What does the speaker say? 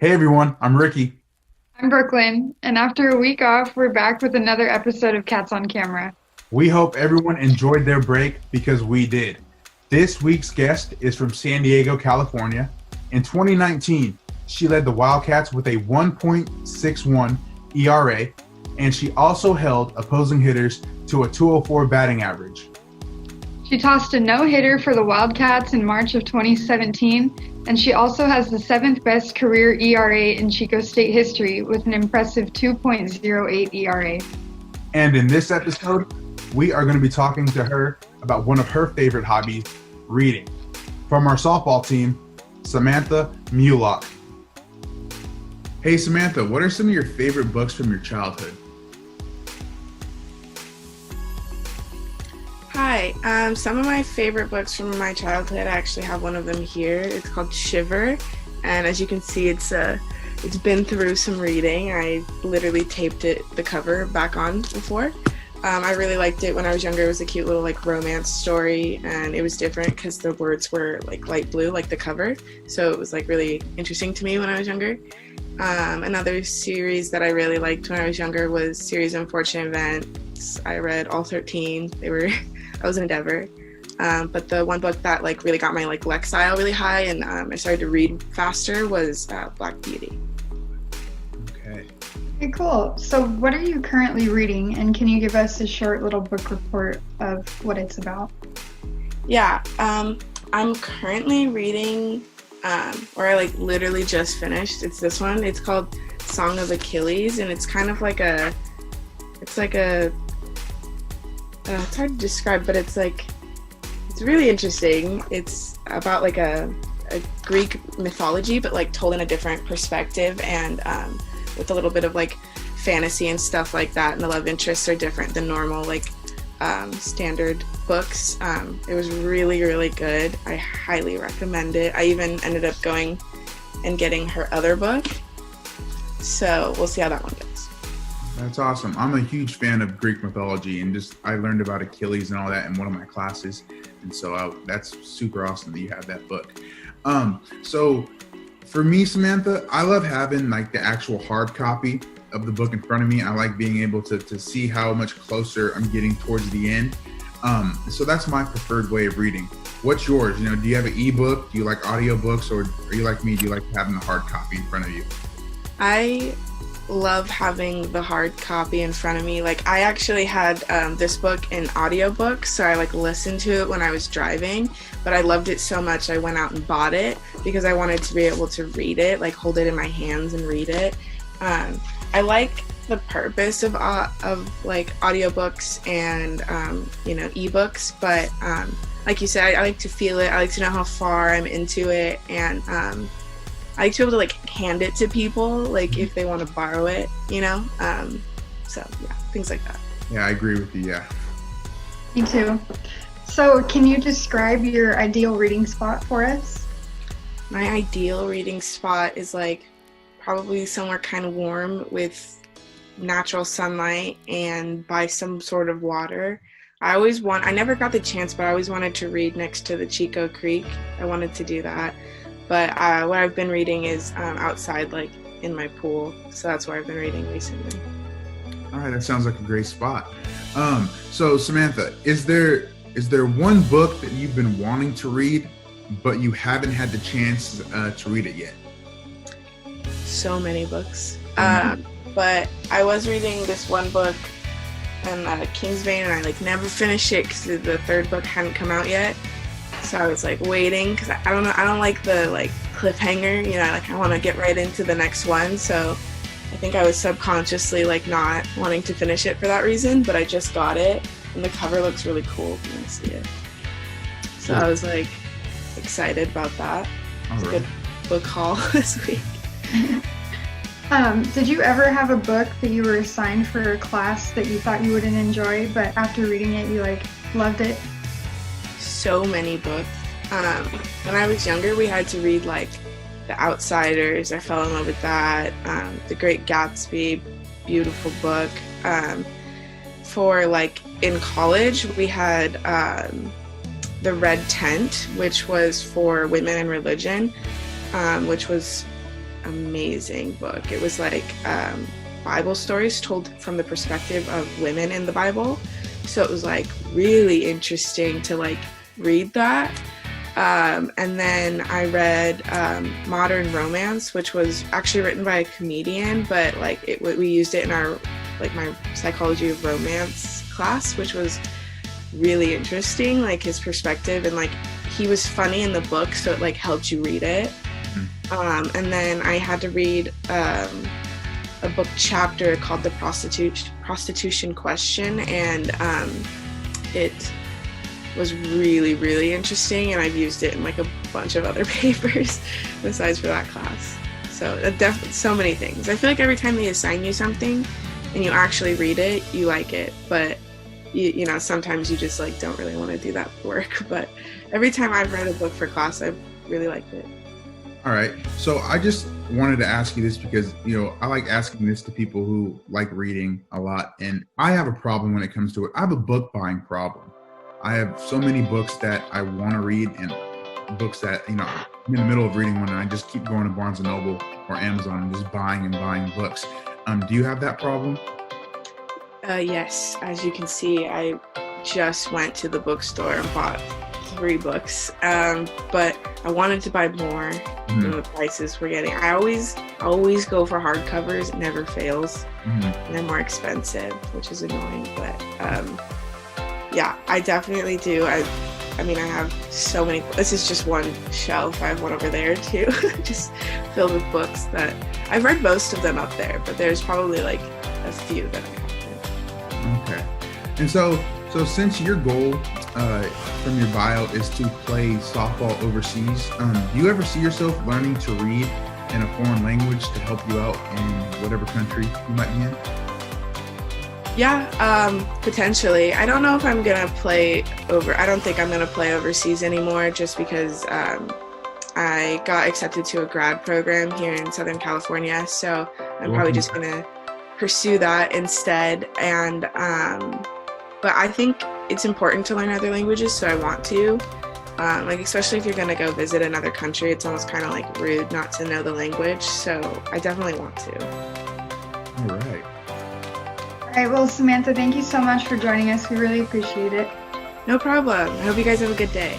Hey everyone, I'm Ricky. I'm Brooklyn, and after a week off, we're back with another episode of Cats on Camera. We hope everyone enjoyed their break because we did. This week's guest is from San Diego, California. In 2019, she led the Wildcats with a 1.61 ERA, and she also held opposing hitters to a 204 batting average. She tossed a no-hitter for the Wildcats in March of 2017, and she also has the seventh best career ERA in Chico State history with an impressive 2.08 ERA. And in this episode, we are going to be talking to her about one of her favorite hobbies, reading. From our softball team, Samantha Mulock. Hey Samantha, what are some of your favorite books from your childhood? Hi, some of my favorite books from my childhood, I actually have one of them here. It's called Shiver, and as you can see, it's been through some reading. I literally taped the cover back on before. I really liked it when I was younger. It was a cute little romance story, and it was different because the words were light blue, like the cover. So it was really interesting to me when I was younger. Another series that I really liked when I was younger was Series Unfortunate Events. I read all 13. I was an endeavor. But the one book that really got my Lexile really high and I started to read faster was Black Beauty. Okay. Okay, cool. So what are you currently reading, and can you give us a short little book report of what it's about? Yeah, I'm currently reading, or I literally just finished. It's this one. It's called Song of Achilles, and it's kind of it's hard to describe, but it's really interesting. It's about a Greek mythology, but told in a different perspective, and with a little bit of fantasy and stuff like that. And the love interests are different than normal standard books. It was really, really good. I highly recommend it. I even ended up going and getting her other book. So we'll see how that one goes. That's awesome. I'm a huge fan of Greek mythology, and I learned about Achilles and all that in one of my classes, and so that's super awesome that you have that book. So for me, Samantha, I love having the actual hard copy of the book in front of me. I like being able to see how much closer I'm getting towards the end. So that's my preferred way of reading. What's yours? Do you have an ebook? Do you like audiobooks, or are you like me? Do you like having the hard copy in front of you? I love having the hard copy in front of me. I actually had this book in audiobook, so I listened to it when I was driving, but I loved it so much I went out and bought it because I wanted to be able to read it, hold it in my hands and read it. I like the purpose of audiobooks and ebooks, but like you said, I like to feel it. I like to know how far I'm into it, and I like to be able to hand it to people if they want to borrow it, so yeah, things like that. Yeah, I agree with you. Yeah. Me too. So can you describe your ideal reading spot for us? My ideal reading spot is probably somewhere kind of warm with natural sunlight and by some sort of water. I never got the chance, but I always wanted to read next to the Chico Creek. I wanted to do that. But what I've been reading is outside, in my pool. So that's where I've been reading recently. All right, that sounds like a great spot. So Samantha, is there one book that you've been wanting to read, but you haven't had the chance to read it yet? So many books. But I was reading this one book in Kingsbane, and I never finished it because the third book hadn't come out yet. So I was waiting because I don't know. I don't like the cliffhanger. I want to get right into the next one. So I think I was subconsciously not wanting to finish it for that reason. But I just got it, and the cover looks really cool if you want to see it. So I was excited about that. It's a good book haul this week. Did you ever have a book that you were assigned for a class that you thought you wouldn't enjoy, but after reading it, you loved it? So many books. When I was younger, we had to read The Outsiders. I fell in love with that. The Great Gatsby, beautiful book. For in college, we had The Red Tent, which was for women and religion, which was amazing book. It was like Bible stories told from the perspective of women in the Bible. So it was like really interesting to like read that. And then I read Modern Romance, which was actually written by a comedian, but like we used it in our like my psychology of romance class, which was really interesting, like his perspective, and like he was funny in the book, so it like helped you read it. And then I had to read a book chapter called The Prostitution Question, and it was really, really interesting, and I've used it in like a bunch of other papers besides for that class. So definitely so many things. I feel like every time they assign you something and you actually read it, you like it, but you know, sometimes you just like don't really want to do that work. But every time I've read a book for class, I've really liked it. All right. So I just wanted to ask you this because, you know, I like asking this to people who like reading a lot, and I have a problem when it comes to it. I have a book buying problem. I have so many books that I want to read, and books that, you know, I'm in the middle of reading one and I just keep going to Barnes & Noble or Amazon and just buying and buying books. Do you have that problem? Yes, as you can see, I just went to the bookstore and bought 3 books, but I wanted to buy more than the prices we're getting. I always go for hardcovers. It never fails. And they're more expensive, which is annoying, but yeah, I definitely do. I mean, I have so many. This is just one shelf. I have one over there too, just filled with books that I've read most of them up there, but there's probably like a few that I haven't. Okay. And so since your goal from your bio is to play softball overseas, do you ever see yourself learning to read in a foreign language to help you out in whatever country you might be in? Yeah, potentially. I don't know if I'm gonna play I don't think I'm gonna play overseas anymore, just because I got accepted to a grad program here in Southern California, so I'm probably just gonna pursue that instead. And but I think it's important to learn other languages, so I want to. Like, especially if you're gonna go visit another country, it's almost kind of like rude not to know the language, so I definitely want to. All right. All right, well, Samantha, thank you so much for joining us. We really appreciate it. No problem. I hope you guys have a good day.